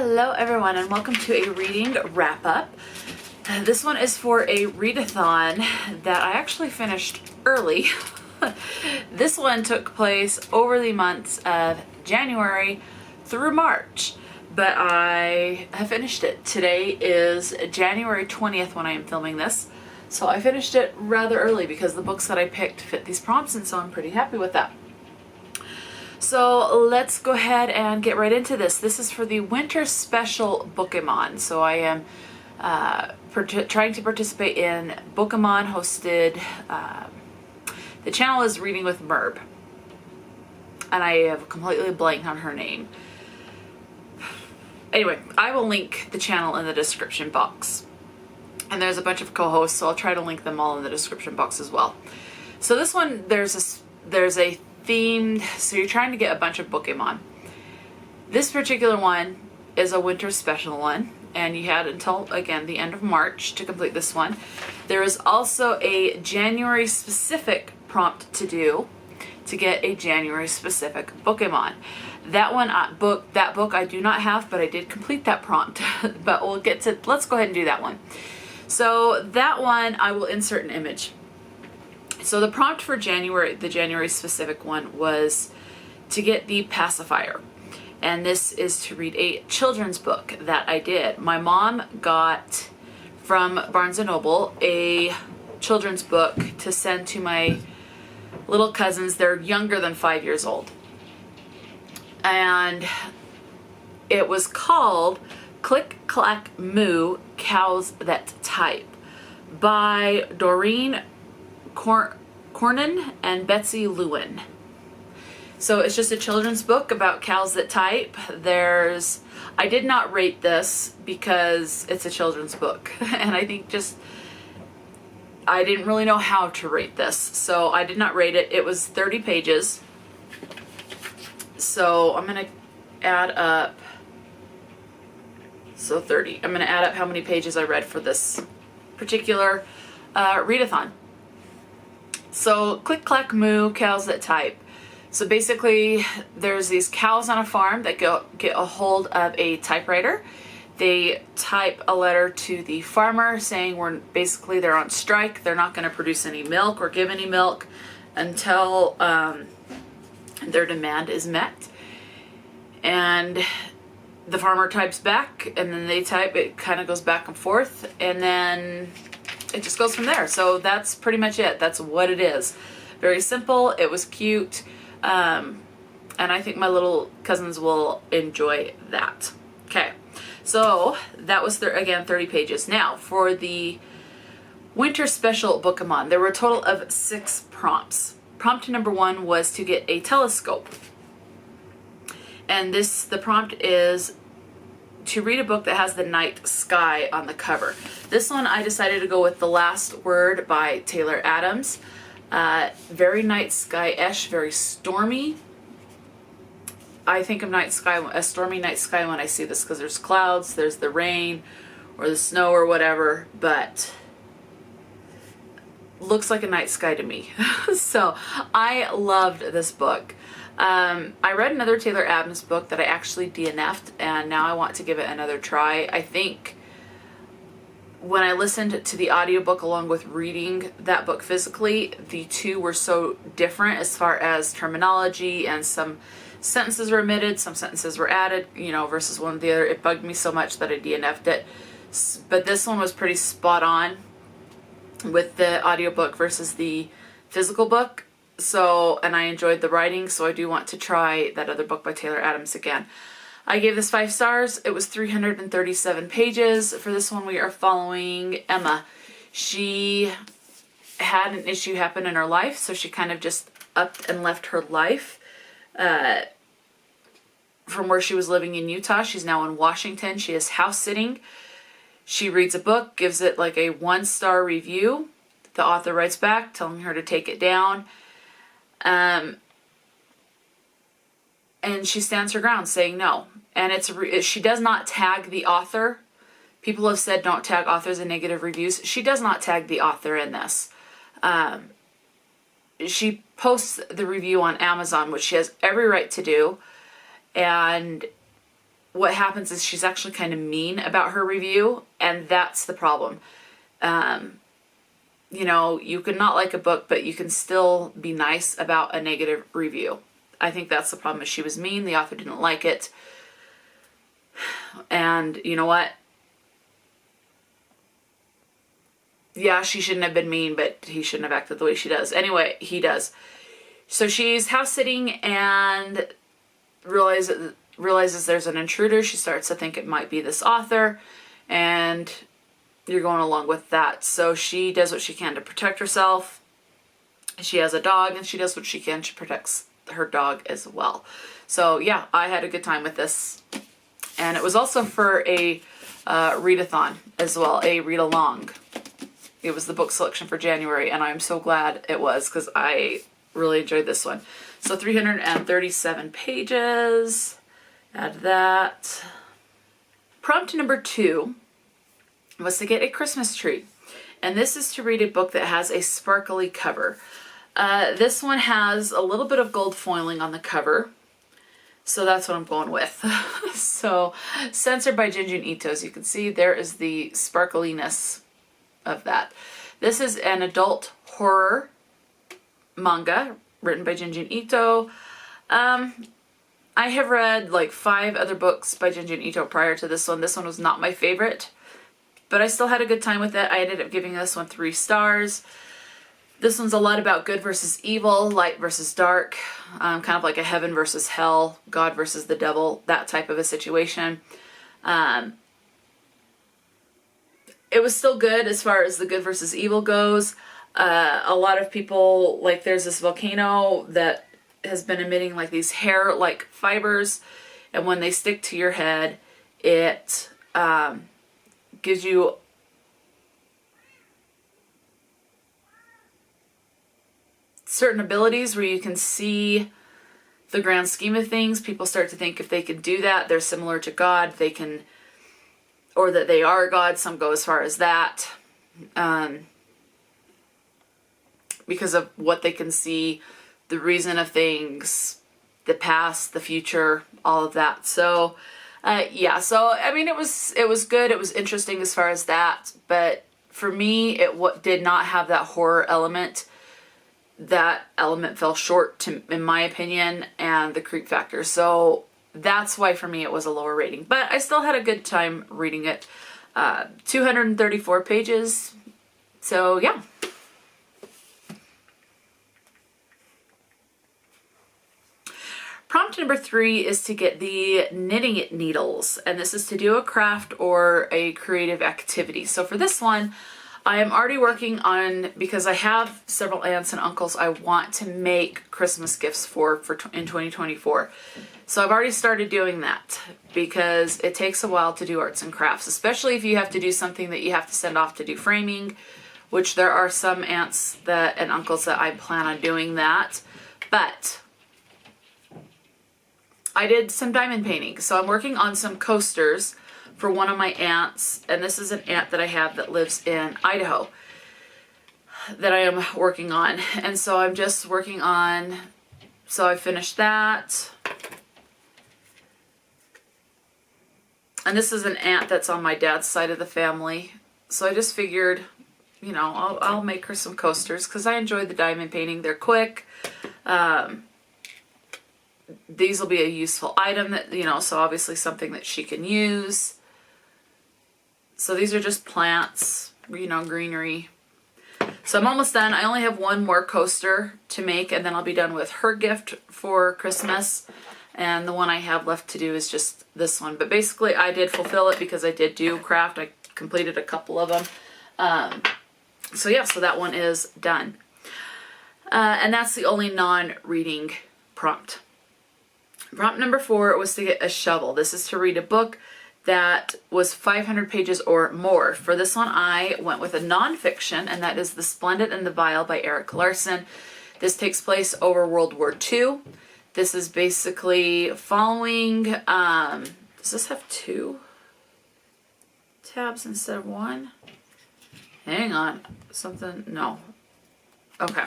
Hello everyone and welcome to a reading wrap-up. This one is for a readathon that I actually finished early. This one took place over the months of January through March, but I have finished it. Today is January 20th when I am filming this, so I finished it rather early because the books that I picked fit these prompts, and so I'm pretty happy with that. So let's go ahead and get right into this. This is for the winter special Bookemon. So I am trying to participate in Bookemon hosted. The channel is Reading with Merb, and I have completely blanked on her name. Anyway, I will link the channel in the description box. And there's a bunch of co-hosts, so I'll try to link them all in the description box as well. So this one, there's a themed, so you're trying to get a bunch of Bookemon. This particular one is a winter special one, and you had until, again, the end of March to complete this one. There is also a January specific prompt to do to get a January specific Bookemon. That one, that book I do not have, but I did complete that prompt. But we'll get to, let's go ahead and do that one. So that one, I will insert an image. So the prompt for January, the January specific one, was to get the pacifier. And this is to read a children's book that I did. My mom got from Barnes & Noble a children's book to send to my little cousins. They're younger than 5 years old. And it was called Click, Clack, Moo, Cows That Type by Doreen, Cronin, and Betsy, Lewin. So it's just a children's book about cows that type. I did not rate this because it's a children's book. And I think I didn't really know how to rate this. So I did not rate it. It was 30 pages. So I'm going to add up. So 30. I'm going to add up how many pages I read for this particular readathon. So Click, Clack, Moo, Cows That Type. So basically there's these cows on a farm that get a hold of a typewriter. They type a letter to the farmer saying they're on strike. They're not going to produce any milk or give any milk until their demand is met. And the farmer types back, and then they type. It kind of goes back and forth, and then it just goes from there. So that's pretty much it. That's what it is. Very simple. It was cute. And I think my little cousins will enjoy that. Okay. So that was, again, 30 pages. Now, for the winter special Bookemon, there were a total of 6 prompts. Prompt number 1 was to get a telescope. And the prompt is to read a book that has the night sky on the cover. This one I decided to go with The Last Word by Taylor Adams. Very night sky-ish, very stormy. I think of a stormy night sky when I see this because there's clouds, there's the rain or the snow or whatever, but looks like a night sky to me. So I loved this book. I read another Taylor Adams book that I actually DNF'd, and now I want to give it another try. I think when I listened to the audiobook along with reading that book physically, the two were so different as far as terminology, and some sentences were omitted, some sentences were added, versus one or the other. It bugged me so much that I DNF'd it. But this one was pretty spot on with the audiobook versus the physical book. So, and I enjoyed the writing, so I do want to try that other book by Taylor Adams again. I gave this 5 stars. It was 337 pages. For this one, we are following Emma. She had an issue happen in her life, so she kind of just upped and left her life from where she was living in Utah. She's now in Washington. She is house sitting. She reads a book, gives it like a 1-star review. The author writes back telling her to take it down. And she stands her ground saying no. And she does not tag the author. People have said don't tag authors in negative reviews. She does not tag the author in this. She posts the review on Amazon, which she has every right to do. And what happens is she's actually kind of mean about her review, and that's the problem. You know, you can not like a book, but you can still be nice about a negative review. I think that's the problem, is she was mean, the author didn't like it. And you know what? Yeah, she shouldn't have been mean, but he shouldn't have acted the way she does. Anyway, he does. So she's house sitting and realizes there's an intruder. She starts to think it might be this author, and you're going along with that. So she does what she can to protect herself. She has a dog, and she does what she can. She protects her dog as well. So yeah, I had a good time with this. And it was also for a readathon as well, a read along. It was the book selection for January, and I'm so glad it was, because I really enjoyed this one. So 337 pages. Add that. Prompt number 2 was to get a Christmas tree. And this is to read a book that has a sparkly cover. This one has a little bit of gold foiling on the cover. So that's what I'm going with. So, censored by Junji Ito. As you can see, there is the sparkliness of that. This is an adult horror manga written by Junji Ito. I have read like 5 other books by Junji Ito prior to this one. This one was not my favorite, but I still had a good time with it. I ended up giving this one 3 stars. This one's a lot about good versus evil, light versus dark, kind of like a heaven versus hell, God versus the devil, that type of a situation. It was still good as far as the good versus evil goes. A lot of people, like, there's this volcano that has been emitting like these hair-like fibers, and when they stick to your head, it gives you certain abilities where you can see the grand scheme of things. People start to think if they can do that, they're similar to God. They can, or that they are God. Some go as far as that. Because of what they can see, the reason of things, the past, the future, all of that. So, yeah. So, I mean, it was good. It was interesting as far as that. But for me, it did not have that horror element. That element fell short, in my opinion, and the creep factor. So that's why for me it was a lower rating. But I still had a good time reading it. 234 pages. So yeah. Prompt number 3 is to get the knitting needles, and this is to do a craft or a creative activity. So for this one, I am already working on, because I have several aunts and uncles I want to make Christmas gifts for in 2024. So I've already started doing that, because it takes a while to do arts and crafts, especially if you have to do something that you have to send off to do framing, which there are some aunts and uncles that I plan on doing that. But I did some diamond painting, so I'm working on some coasters for one of my aunts, and this is an aunt that I have that lives in Idaho that I am working on. And so I'm just working on, so I finished that. And this is an aunt that's on my dad's side of the family. So I just figured, you know, I'll make her some coasters, because I enjoyed the diamond painting. They're quick. These will be a useful item that, you know, so obviously something that she can use. So these are just plants, you know, greenery. So I'm almost done. I only have one more coaster to make, and then I'll be done with her gift for Christmas. And the one I have left to do is just this one. But basically I did fulfill it, because I did do craft. I completed a couple of them. So yeah, so that one is done. And that's the only non-reading prompt. Prompt number 4 was to get a shovel. This is to read a book that was 500 pages or more. For this one, I went with a nonfiction, and that is The Splendid and the Vile by Erik Larson. This takes place over World War II. This is basically following, does this have 2 tabs instead of 1? Hang on, no. Okay.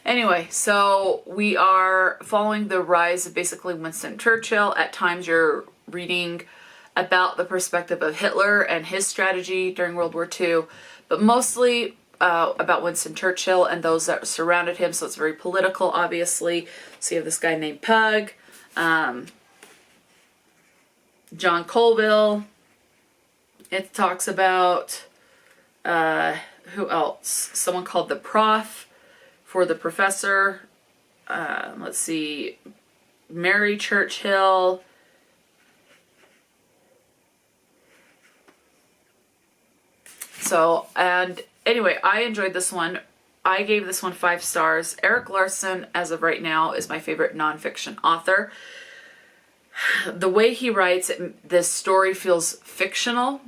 Anyway, so we are following the rise of basically Winston Churchill. At times you're reading about the perspective of Hitler and his strategy during World War II, but mostly about Winston Churchill and those that surrounded him. So it's very political, obviously. So you have this guy named Pug, John Colville. It talks about, who else? Someone called the Prof for the professor. Let's see, Mary Churchill. So, and anyway, I enjoyed this one. I gave this one 5 stars. Erik Larson, as of right now, is my favorite nonfiction author. The way he writes, this story feels fictional,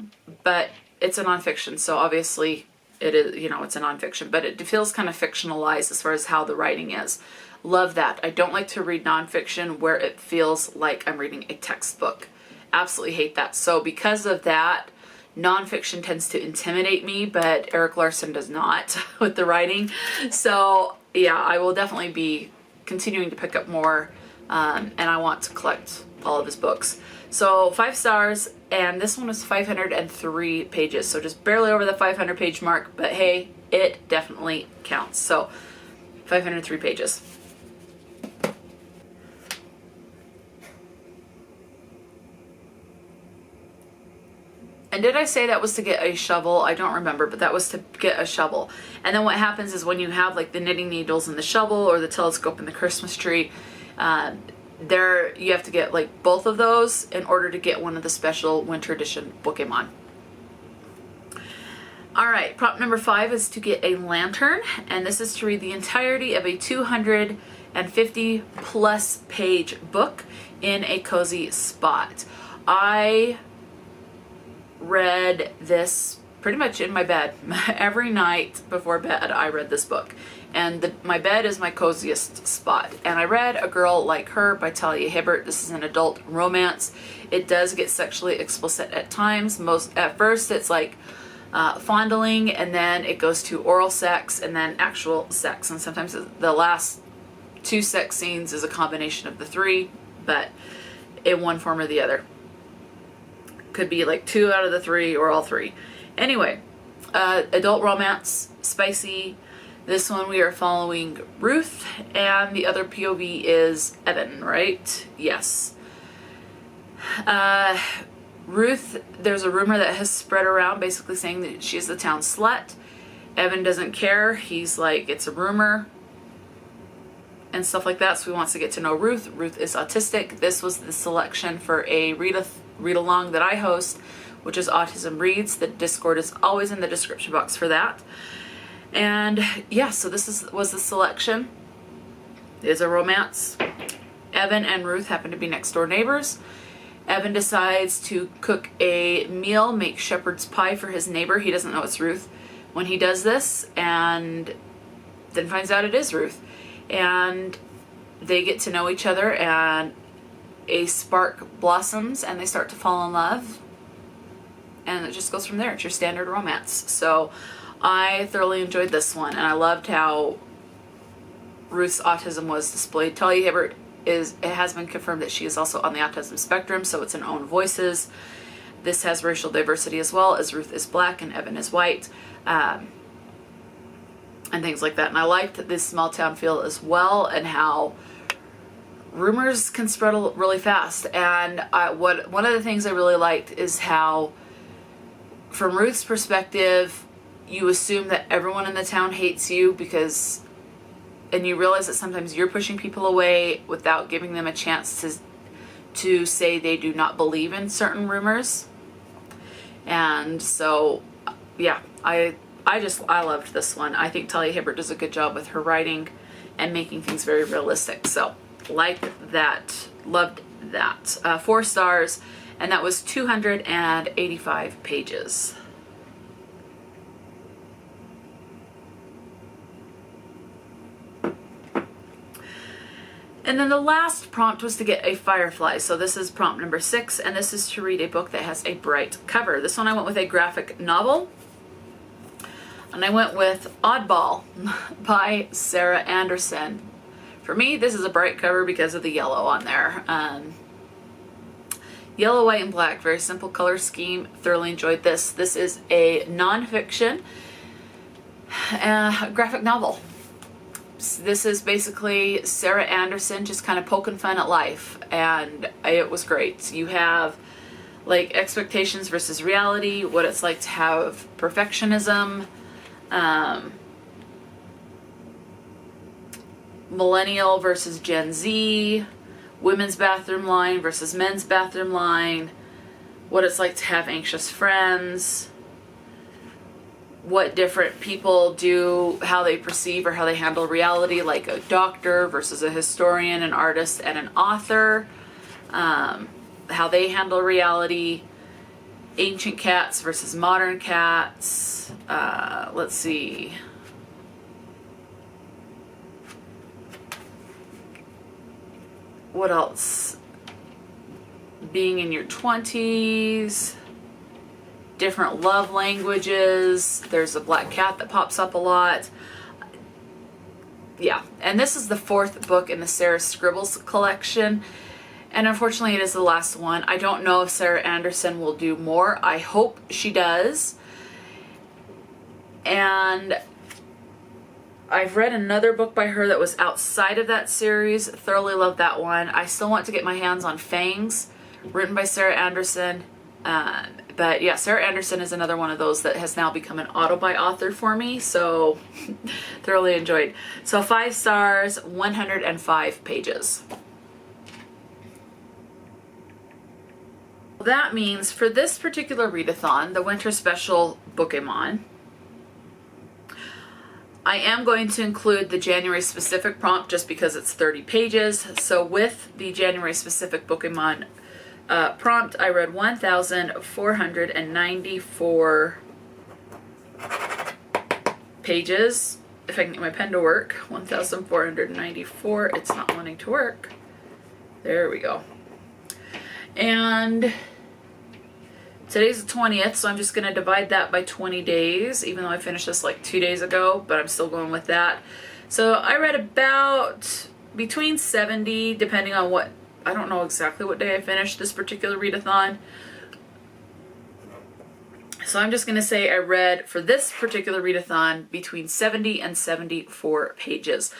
but it's a nonfiction, so obviously it is, you know, it's a nonfiction, but it feels kind of fictionalized as far as how the writing is. Love that. I don't like to read nonfiction where it feels like I'm reading a textbook. Absolutely hate that. So because of that, nonfiction tends to intimidate me, but Erik Larson does not with the writing. So yeah, I will definitely be continuing to pick up more, and I want to collect all of his books. So 5 stars, and this one was 503 pages, so just barely over the 500 page mark, but hey, it definitely counts. So 503 pages. And did I say that was to get a shovel? I don't remember, but that was to get a shovel. And then what happens is when you have like the knitting needles and the shovel, or the telescope and the Christmas tree, there you have to get like both of those in order to get one of the special winter edition Bookemon. All right, prompt number 5 is to get a lantern, and this is to read the entirety of a 250 plus page book in a cozy spot. I read this pretty much in my bed. Every night before bed I read this book, and my bed is my coziest spot. And I read A Girl Like Her by Talia Hibbert. This is an adult romance. It does get sexually explicit at times. At first it's like fondling, and then it goes to oral sex, and then actual sex, and sometimes the last 2 sex scenes is a combination of the 3, but in one form or the other. Could be like 2 out of the 3 or all 3. Anyway, adult romance, spicy. This one we are following Ruth, and the other POV is Evan, right? Yes. Ruth, there's a rumor that has spread around basically saying that she's the town slut. Evan doesn't care. He's like, it's a rumor and stuff like that, so he wants to get to know Ruth. Ruth is autistic. This was the selection for a read-along that I host, which is Autism Reads. The Discord is always in the description box for that. And yeah, so this was the selection. It is a romance. Evan and Ruth happen to be next door neighbors. Evan decides to cook a meal, make shepherd's pie for his neighbor. He doesn't know it's Ruth when he does this, and then finds out it is Ruth. And they get to know each other, and a spark blossoms, and they start to fall in love, and it just goes from there. It's your standard romance. So I thoroughly enjoyed this one, and I loved how Ruth's autism was displayed. Talia Hibbert it has been confirmed that she is also on the autism spectrum, so it's in own voices. This has racial diversity as well, as Ruth is black and Evan is white, and things like that. And I liked this small town feel as well, and how rumors can spread really fast. And one of the things I really liked is how, from Ruth's perspective, you assume that everyone in the town hates you because, and you realize that sometimes you're pushing people away without giving them a chance to say they do not believe in certain rumors. And so, yeah, I loved this one. I think Talia Hibbert does a good job with her writing and making things very realistic. So, like that, loved that. 4 stars, and that was 285 pages. And then the last prompt was to get a firefly. So this is prompt number 6, and this is to read a book that has a bright cover. This one I went with a graphic novel, and I went with Oddball by Sarah Andersen. For me, this is a bright cover because of the yellow on there. Yellow, white, and black. Very simple color scheme. Thoroughly enjoyed this. This is a nonfiction graphic novel. This is basically Sarah Andersen just kind of poking fun at life, and it was great. You have like expectations versus reality, what it's like to have perfectionism, millennial versus Gen Z, women's bathroom line versus men's bathroom line, what it's like to have anxious friends, what different people do, how they perceive or how they handle reality, like a doctor versus a historian, an artist, and an author, how they handle reality, ancient cats versus modern cats, let's see, what else, being in your 20s, different love languages. There's a black cat that pops up a lot. Yeah, and this is the 4th book in the Sarah Scribbles collection, and unfortunately it is the last one. I don't know if Sarah Andersen will do more. I hope she does. And I've read another book by her that was outside of that series. Thoroughly loved that one. I still want to get my hands on Fangs, written by Sarah Andersen. But yeah, Sarah Andersen is another one of those that has now become an auto-buy author for me, so thoroughly enjoyed. So 5 stars, 105 pages. That means for this particular readathon, the winter special Bookemon, I am going to include the January specific prompt just because it's 30 pages. So with the January specific Bookemon prompt, I read 1,494 pages. If I can get my pen to work, 1,494. It's not wanting to work. There we go. And today's the 20th, so I'm just going to divide that by 20 days, even though I finished this like 2 days ago, but I'm still going with that. So I read about between 70, depending on what, I don't know exactly what day I finished this particular readathon. So I'm just going to say I read for this particular readathon between 70 and 74 pages.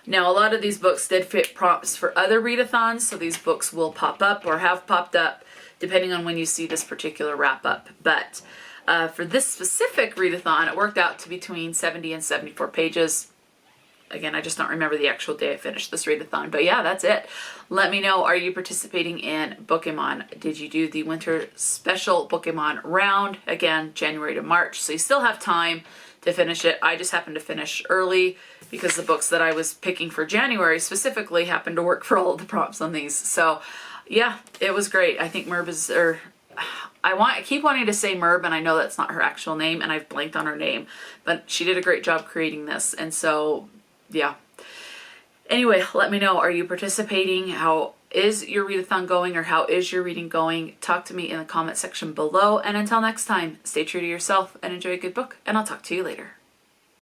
Now, a lot of these books did fit prompts for other readathons, so these books will pop up or have popped up depending on when you see this particular wrap up. But for this specific readathon, it worked out to between 70 and 74 pages. Again, I just don't remember the actual day I finished this readathon, but yeah, that's it. Let me know, are you participating in Bookemon? Did you do the winter special Bookemon round? Again, January to March, so you still have time to finish it. I just happened to finish early because the books that I was picking for January specifically happened to work for all of the prompts on these. So yeah, it was great. I think Merb is, or I keep wanting to say Merb, and I know that's not her actual name, and I've blanked on her name, but she did a great job creating this, and so yeah. Anyway, let me know, are you participating? How is your readathon going, or how is your reading going? Talk to me in the comment section below, and until next time, stay true to yourself and enjoy a good book, and I'll talk to you later.